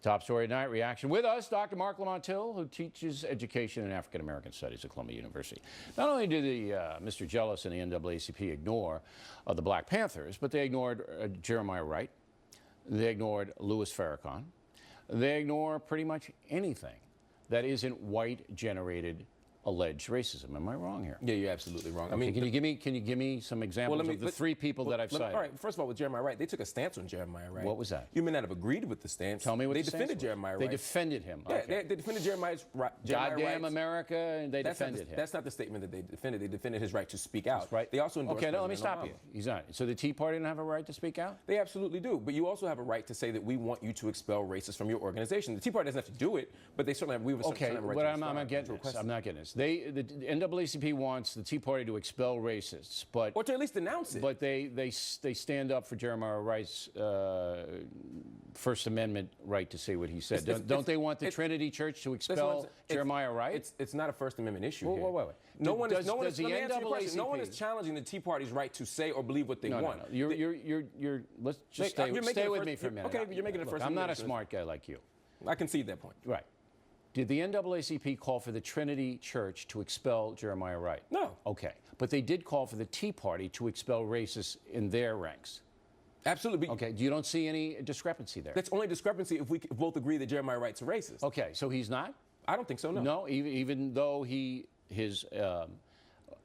Top story tonight, reaction with us, Dr. Marc Lamont, who teaches education in African American studies at Columbia University. Not only did Mr. Jealous and the NAACP ignore the Black Panthers, but they ignored Jeremiah Wright. They ignored Louis Farrakhan. They ignore pretty much anything that isn't white-generated alleged racism. Am I wrong here? Yeah, you're absolutely wrong. Okay, I mean, can you give me some examples of the three people that I've cited? All right, first of all, with Jeremiah Wright, they took a stance on Jeremiah Wright. What was that? You may not have agreed with the stance. Tell me what they the defended stance Jeremiah was. Wright. They defended him. Yeah, Okay. they defended Jeremiah Goddamn Wright's, America, and they defended him. That's not the statement that they defended. They defended his right to speak out. That's right. They also endorsed Okay, no, let me President stop Obama. you. He's not. So the Tea Party didn't have a right to speak out? They absolutely do. But you also have a right to say that we want you to expel racists from your organization. The Tea Party doesn't have to do it, but they certainly have. We have a Okay, right but to I'm not getting this. I'm not getting this. The NAACP wants the Tea Party to expel racists, but or to at least denounce it. But they stand up for Jeremiah Wright's First Amendment right to say what he said. Don't they want the Trinity Church to expel Jeremiah Wright? It's not a First Amendment issue. Wait. No one is challenging the Tea Party's right to say or believe what they want. No. Let's just stay with me for a minute. Okay, you're making it a First Amendment. I'm not a smart guy like you. I concede that point. Right. Did the NAACP call for the Trinity Church to expel Jeremiah Wright? No. Okay. But they did call for the Tea Party to expel racists in their ranks. Absolutely. Okay. You don't see any discrepancy there? That's only discrepancy if we both agree that Jeremiah Wright's a racist. Okay. So he's not? I don't think so, no. No, even though his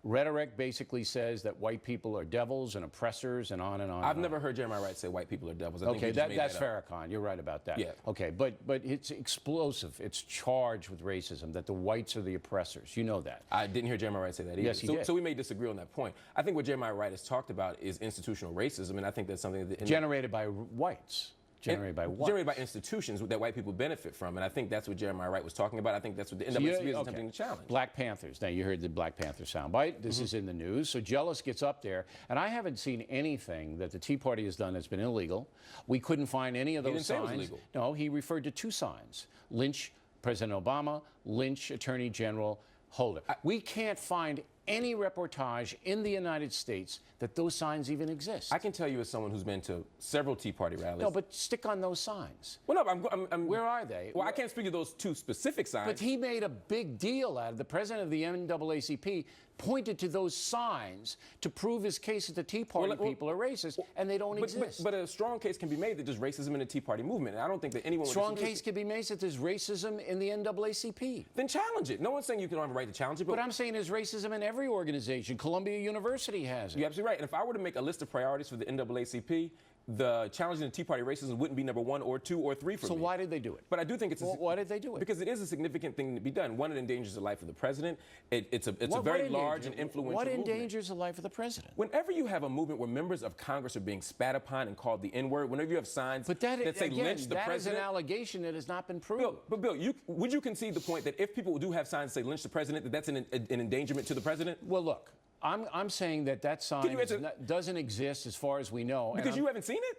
rhetoric basically says that white people are devils and oppressors and on and on. I've never heard Jeremiah Wright say white people are devils. Okay, that's Farrakhan. You're right about that. Yeah. Okay, but it's explosive. It's charged with racism, that the whites are the oppressors. You know that. I didn't hear Jeremiah Wright say that either. Yes, he did. So we may disagree on that point. I think what Jeremiah Wright has talked about is institutional racism, and I think that's something that... Generated by whites. Generated by what? Generated by institutions that white people benefit from, and I think that's what Jeremiah Wright was talking about. I think that's what the NAACP is attempting to challenge. Black Panthers. Now, you heard the Black Panther soundbite. This is in the news. So Jealous gets up there, and I haven't seen anything that the Tea Party has done that's been illegal. We couldn't find any of those signs. He didn't say it was illegal. No, he referred to two signs. Lynch President Obama, lynch Attorney General Holder. We can't find any reportage in the United States that those signs even exist. I can tell you as someone who's been to several Tea Party rallies. No, but stick on those signs. Well, no, I'm where are they? Well, I can't speak to those two specific signs. But he made a big deal out of it. The president of the NAACP pointed to those signs to prove his case that the Tea Party people are racist, and they don't exist. But a strong case can be made that there's racism in the Tea Party movement, and I don't think that anyone would strong case can be made that there's racism in the NAACP. Then challenge it. No one's saying you don't have a right to challenge it. But I'm saying there's racism in every organization. Columbia University has it. You're absolutely right. And if I were to make a list of priorities for the NAACP, the challenging the Tea Party racism wouldn't be number 1 or 2 or 3 for me. So why did they do it? But I do think it's why did they do it? Because it is a significant thing to be done. One, it endangers the life of the president. It's a very large and influential movement. What endangers the life of the president? Whenever you have a movement where members of Congress are being spat upon and called the N-word, whenever you have signs that say lynch the president. That is an allegation that has not been proven. Bill, would you concede the point that if people do have signs that say lynch the president, that that's an endangerment to the president? Well, look, I'm saying that sign doesn't exist as far as we know. Because you haven't seen it?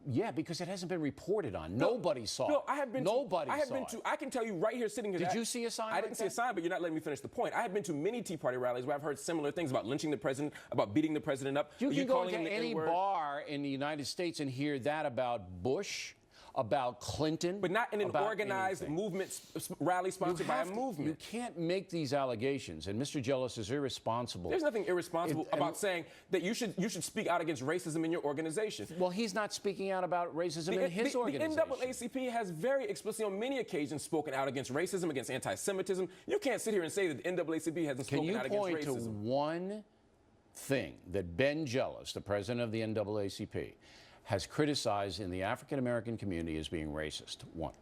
Yeah, because it hasn't been reported on. Nobody saw it. No, I have been. Nobody saw it. I can tell you right here, sitting here. Did you see a sign? I didn't see a sign, but you're not letting me finish the point. I have been to many Tea Party rallies where I've heard similar things about lynching the president, about beating the president up. You can go into any bar in the United States and hear that about Bush, about Clinton, but not in an organized movement rally sponsored by a movement. You can't make these allegations, and Mr. Jealous is irresponsible. There's nothing irresponsible about saying that you should speak out against racism in your organization. Well, he's not speaking out about racism in his organization. The NAACP has very explicitly on many occasions spoken out against racism, against anti-Semitism. You can't sit here and say that the NAACP hasn't spoken out against racism. Can you point to one thing that Ben Jealous, the president of the NAACP, has criticized in the African-American community as being racist? One.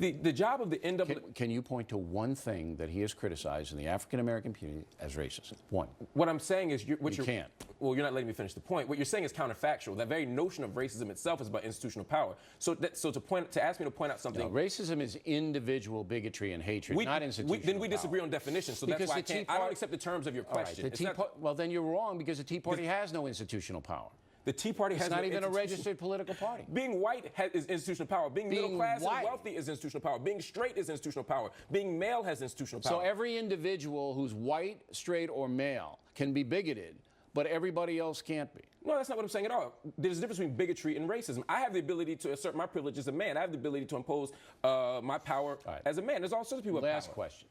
The job of the NAACP... Can you point to one thing that he has criticized in the African-American community as racist? One. What I'm saying is... You can't. Well, you're not letting me finish the point. What you're saying is counterfactual. That very notion of racism itself is about institutional power. So to ask me to point out something... No, racism is individual bigotry and hatred, not institutional Then we power. disagree on definitions, so that's why I don't accept the terms of your question. Well, then you're wrong, because the Tea Party has no institutional power. The Tea Party has not even a registered political party. Being white is institutional power. Being middle class and wealthy is institutional power. Being straight is institutional power. Being male has institutional power. So every individual who's white, straight, or male can be bigoted, but everybody else can't be. No, that's not what I'm saying at all. There's a difference between bigotry and racism. I have the ability to assert my privilege as a man. I have the ability to impose my power as a man. There's all sorts of people with power. Last question.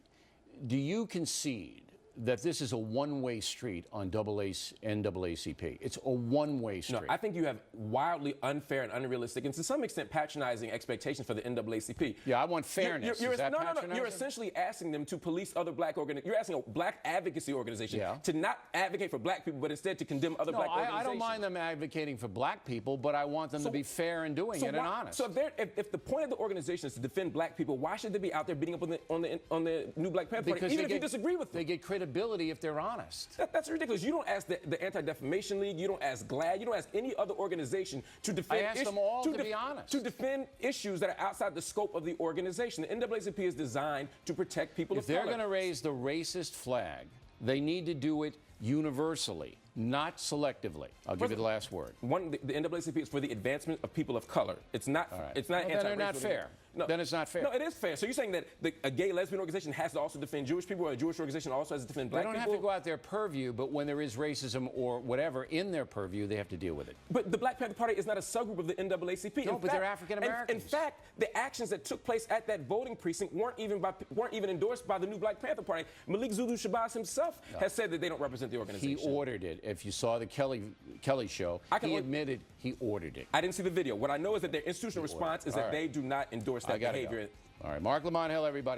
Do you concede that this is a one-way street on NAACP? It's a one-way street. No, I think you have wildly unfair and unrealistic and to some extent patronizing expectations for the NAACP. Yeah, I want fairness. Is that patronizing? You're essentially asking them to police other black organizations. You're asking a black advocacy organization to not advocate for black people, but instead to condemn other black organizations. I don't mind them advocating for black people, but I want them to be fair in doing it and honest. So if the point of the organization is to defend black people, why should they be out there beating up on the new Black Panther Party, even if you disagree with them? They get credibility if they're honest. That's ridiculous. You don't ask the Anti-Defamation League, you don't ask GLAAD, you don't ask any other organization to defend. I ask them all to be honest. To defend issues that are outside the scope of the organization. The NAACP is designed to protect people of color. If they're going to raise the racist flag, they need to do it universally, not selectively. I'll give you the last word. The NAACP is for the advancement of people of color. It's not. It's not. Then they're not fair. No. Then it's not fair. No, it is fair. So you're saying that a gay lesbian organization has to also defend Jewish people, or a Jewish organization also has to defend black people? They don't have to go out their purview, but when there is racism or whatever in their purview, they have to deal with it. But the Black Panther Party is not a subgroup of the NAACP. No, but they're African Americans. In fact, the actions that took place at that voting precinct weren't even endorsed by the new Black Panther Party. Malik Zulu Shabazz himself has said that they don't represent the organization. He ordered it. If you saw the Kelly show, he admitted he ordered it. I didn't see the video. What I know is that their institutional response is that they do not endorse that behavior. All right, Marc Lamont, everybody.